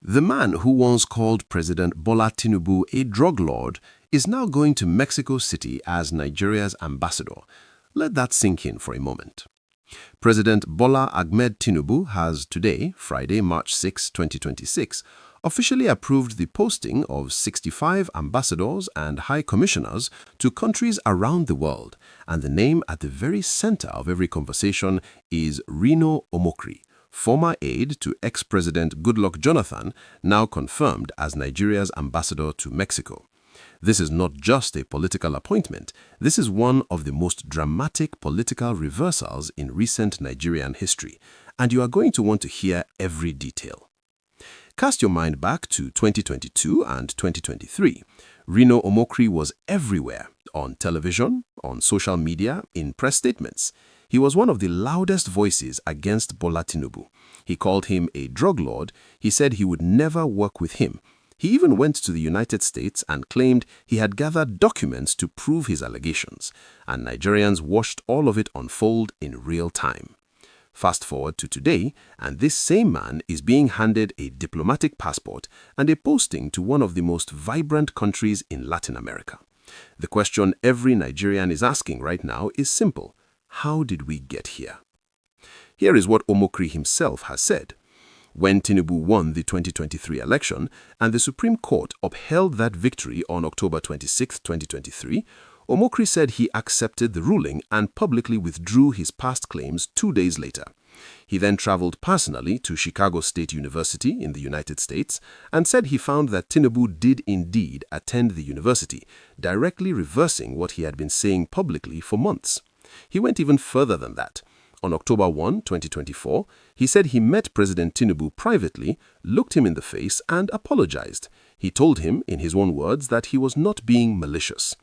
The man who once called President Bola Tinubu a drug lord is now going to Mexico City as Nigeria's ambassador. Let that sink in for a moment. President Bola Ahmed Tinubu has today, Friday, March 6, 2026, officially approved the posting of 65 ambassadors and high commissioners to countries around the world, and the name at the very center of every conversation is Reno Omokri, former aide to ex-President Goodluck Jonathan, now confirmed as Nigeria's ambassador to Mexico. This is not just a political appointment, this is one of the most dramatic political reversals in recent Nigerian history, and you are going to want to hear every detail. Cast your mind back to 2022 and 2023. Reno Omokri was everywhere, on television, on social media, in press statements. He was one of the loudest voices against Bola Tinubu. He called him a drug lord. He said he would never work with him. He even went to the United States and claimed he had gathered documents to prove his allegations, and Nigerians watched all of it unfold in real time. Fast forward to today, and this same man is being handed a diplomatic passport and a posting to one of the most vibrant countries in Latin America. The question every Nigerian is asking right now is simple: how did we get here? Here is what Omokri himself has said. When Tinubu won the 2023 election and the Supreme Court upheld that victory on October 26, 2023, Omokri said he accepted the ruling and publicly withdrew his past claims 2 days later. He then traveled personally to Chicago State University in the United States and said he found that Tinubu did indeed attend the university, directly reversing what he had been saying publicly for months. He went even further than that. On October 1, 2024, he said he met President Tinubu privately, looked him in the face, and apologized. He told him, in his own words, that he was not being malicious.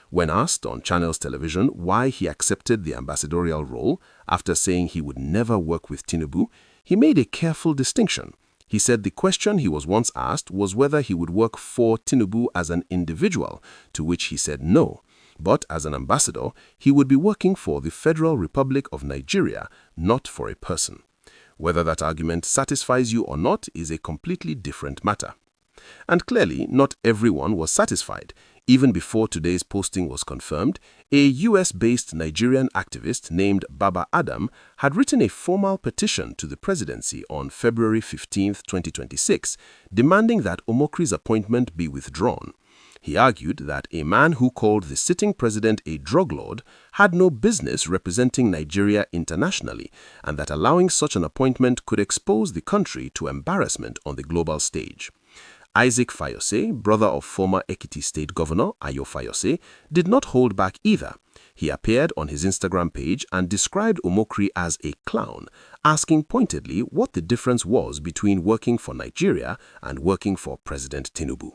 When asked on Channels Television why he accepted the ambassadorial role after saying he would never work with Tinubu, he made a careful distinction. He said the question he was once asked was whether he would work for Tinubu as an individual, to which he said no. But as an ambassador, he would be working for the Federal Republic of Nigeria, not for a person. Whether that argument satisfies you or not is a completely different matter. And clearly, not everyone was satisfied. Even before today's posting was confirmed, a US-based Nigerian activist named Baba Adam had written a formal petition to the presidency on February 15, 2026, demanding that Omokri's appointment be withdrawn. He argued that a man who called the sitting president a drug lord had no business representing Nigeria internationally, and that allowing such an appointment could expose the country to embarrassment on the global stage. Isaac Fayose, brother of former Ekiti State Governor Ayo Fayose, did not hold back either. He appeared on his Instagram page and described Omokri as a clown, asking pointedly what the difference was between working for Nigeria and working for President Tinubu.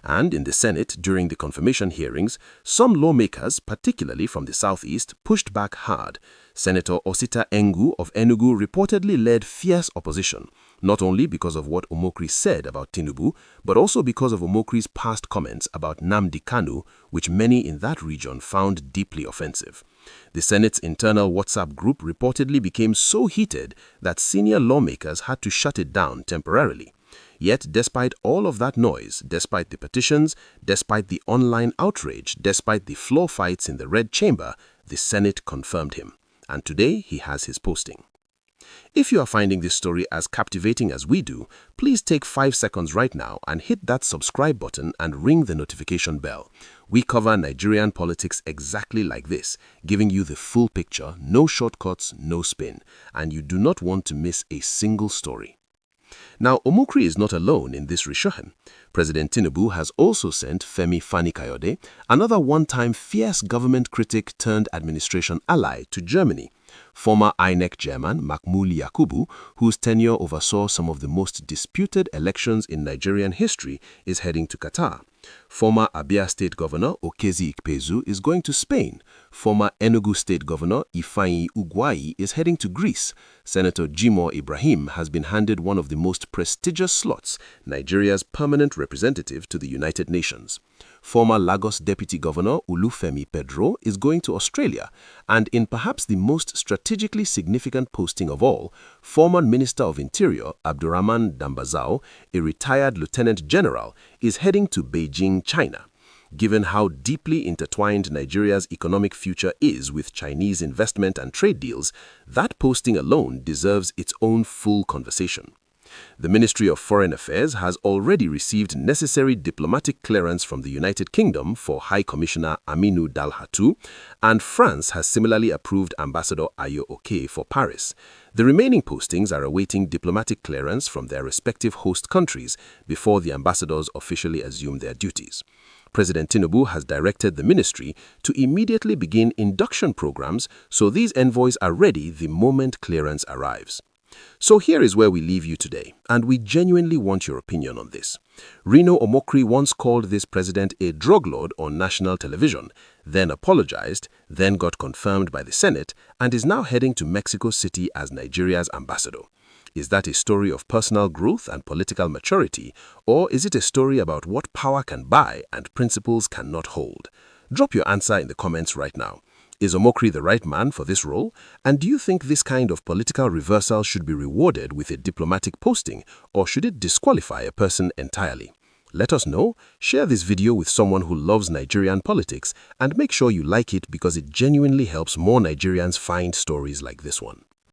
And in the Senate, during the confirmation hearings, some lawmakers, particularly from the southeast, pushed back hard. Senator Osita Engu of Enugu reportedly led fierce opposition, not only because of what Omokri said about Tinubu, but also because of Omokri's past comments about Nnamdi Kanu, which many in that region found deeply offensive. The Senate's internal WhatsApp group reportedly became so heated that senior lawmakers had to shut it down temporarily. Yet, despite all of that noise, despite the petitions, despite the online outrage, despite the floor fights in the Red Chamber, the Senate confirmed him. And today, he has his posting. If you are finding this story as captivating as we do, please take 5 seconds right now and hit that subscribe button and ring the notification bell. We cover Nigerian politics exactly like this, giving you the full picture, no shortcuts, no spin, and you do not want to miss a single story. Now, Omokri is not alone in this reshuffle. President Tinubu has also sent Femi Fani-Kayode, another one-time fierce government critic turned administration ally, to Germany. Former INEC chairman Mahmoud Yakubu, whose tenure oversaw some of the most disputed elections in Nigerian history, is heading to Qatar. Former Abia State Governor Okezi Ikpezu is going to Spain. Former Enugu State Governor Ifeanyi Ugwuanyi is heading to Greece. Senator Jimoh Ibrahim has been handed one of the most prestigious slots, Nigeria's permanent representative to the United Nations. Former Lagos Deputy Governor Olufemi Pedro is going to Australia, and in perhaps the most strategically significant posting of all, former Minister of Interior Abdurrahman Dambazao, a retired Lieutenant General, is heading to Beijing, China. Given how deeply intertwined Nigeria's economic future is with Chinese investment and trade deals, that posting alone deserves its own full conversation. The Ministry of Foreign Affairs has already received necessary diplomatic clearance from the United Kingdom for High Commissioner Aminu Dalhatu, and France has similarly approved Ambassador Ayo Oke for Paris. The remaining postings are awaiting diplomatic clearance from their respective host countries before the ambassadors officially assume their duties. President Tinubu has directed the ministry to immediately begin induction programs so these envoys are ready the moment clearance arrives. So here is where we leave you today, and we genuinely want your opinion on this. Reno Omokri once called this president a drug lord on national television, then apologized, then got confirmed by the Senate, and is now heading to Mexico City as Nigeria's ambassador. Is that a story of personal growth and political maturity, or is it a story about what power can buy and principles cannot hold? Drop your answer in the comments right now. Is Omokri the right man for this role? And do you think this kind of political reversal should be rewarded with a diplomatic posting, or should it disqualify a person entirely? Let us know, share this video with someone who loves Nigerian politics, and make sure you like it because it genuinely helps more Nigerians find stories like this one.